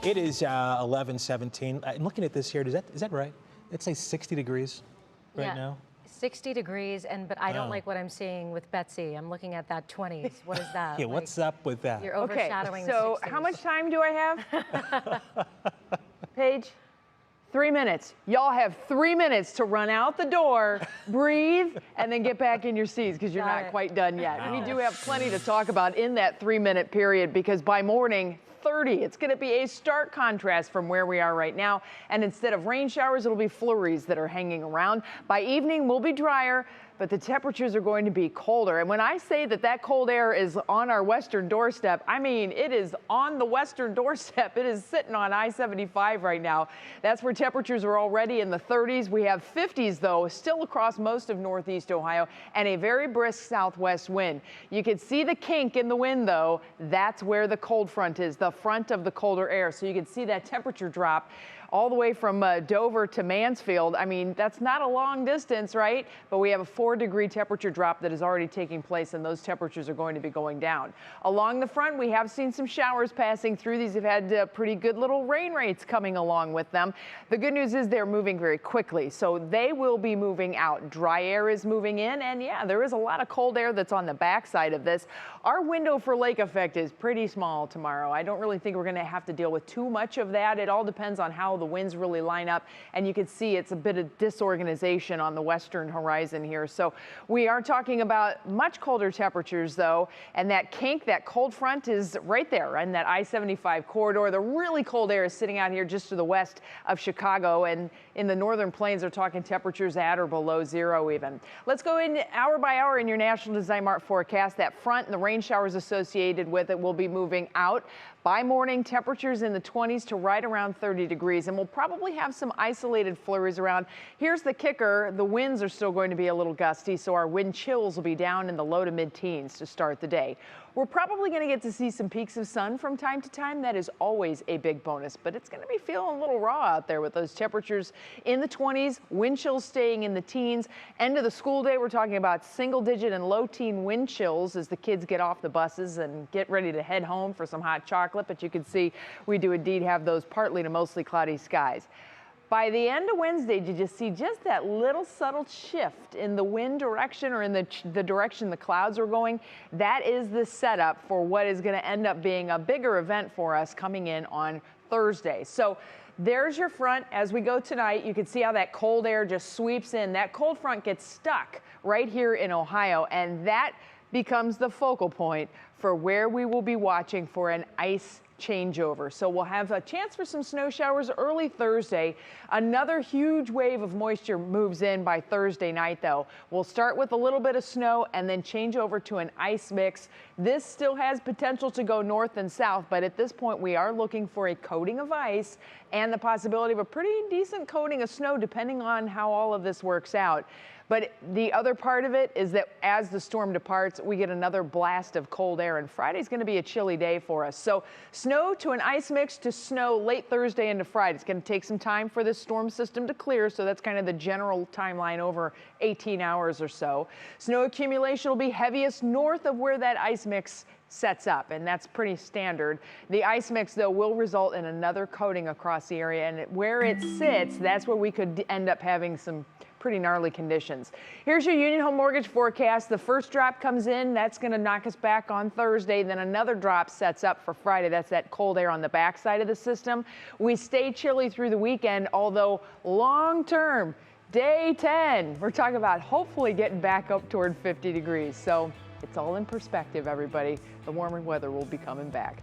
It is 11:17. I'm looking at this here. Is that right? It's like 60 degrees right now. 60 degrees, but I don't like what I'm seeing with Betsy. I'm looking at that 20s. What is that? Yeah, what's up with that? You're overshadowing okay, so the 60s. how much time do I have? Paige? 3 minutes. Y'all have 3 minutes to run out the door, breathe, and then get back in your seats because you're not quite done yet. Wow. We do have plenty to talk about in that 3-minute period because by morning, 30. It's going to be a stark contrast from where we are right now. And instead of rain showers, it'll be flurries that are hanging around. By evening, we'll be drier, but the temperatures are going to be colder. And when I say that cold air is on our western doorstep, I mean it is on the western doorstep. It is sitting on I-75 right now. That's where temperatures are already in the 30s. We have 50s, though, still across most of northeast Ohio, and a very brisk southwest wind. You can see the kink in the wind, though. That's where the cold front is, the front of the colder air. So you can see that temperature drop all the way from Dover to Mansfield. I mean, that's not a long distance, right? But we have a 4-degree temperature drop that is already taking place, and those temperatures are going to be going down. Along the front, we have seen some showers passing through. These have had pretty good little rain rates coming along with them. The good news is they're moving very quickly, so they will be moving out. Dry air is moving in, and yeah, there is a lot of cold air that's on the backside of this. Our window for lake effect is pretty small tomorrow. I don't really think we're going to have to deal with too much of that. It all depends on how the winds really line up, and you can see it's a bit of disorganization on the western horizon here. So we are talking about much colder temperatures, though, and that kink, that cold front is right there in that I-75 corridor. The really cold air is sitting out here just to the west of Chicago, and in the northern plains are talking temperatures at or below zero even. Let's go in hour by hour in your National Design Mart forecast. That front and the rain showers associated with it will be moving out. By morning, temperatures in the 20s to right around 30 degrees, and we'll probably have some isolated flurries around. Here's the kicker. The winds are still going to be a little gusty, so our wind chills will be down in the low to mid-teens to start the day. We're probably going to get to see some peaks of sun from time to time. That is always a big bonus, but it's going to be feeling a little raw out there with those temperatures in the 20s, wind chills staying in the teens. End of the school day, we're talking about single-digit and low-teen wind chills as the kids get off the buses and get ready to head home for some hot chocolate, but you can see we do indeed have those partly to mostly cloudy skies. By the end of Wednesday, did you see just that little subtle shift in the wind direction or in the direction the clouds are going? That is the setup for what is going to end up being a bigger event for us coming in on Thursday. So there's your front. As we go tonight, you can see how that cold air just sweeps in. That cold front gets stuck right here in Ohio, and that becomes the focal point for where we will be watching for an ice changeover. So we'll have a chance for some snow showers early Thursday. Another huge wave of moisture moves in by Thursday night, though. We'll start with a little bit of snow and then change over to an ice mix. This still has potential to go north and south, but at this point we are looking for a coating of ice and the possibility of a pretty decent coating of snow depending on how all of this works out. But the other part of it is that as the storm departs, we get another blast of cold air, and Friday's going to be a chilly day for us. So snow to an ice mix to snow late Thursday into Friday. It's going to take some time for this storm system to clear, so that's kind of the general timeline over 18 hours or so. Snow accumulation will be heaviest north of where that ice mix sets up, and that's pretty standard. The ice mix, though, will result in another coating across the area, and where it sits, that's where we could end up having some pretty gnarly conditions. Here's your Union Home Mortgage forecast. The first drop comes in. That's going to knock us back on Thursday. Then another drop sets up for Friday. That's that cold air on the backside of the system. We stay chilly through the weekend, although long term, day 10, we're talking about hopefully getting back up toward 50 degrees. So it's all in perspective, everybody. The warmer weather will be coming back.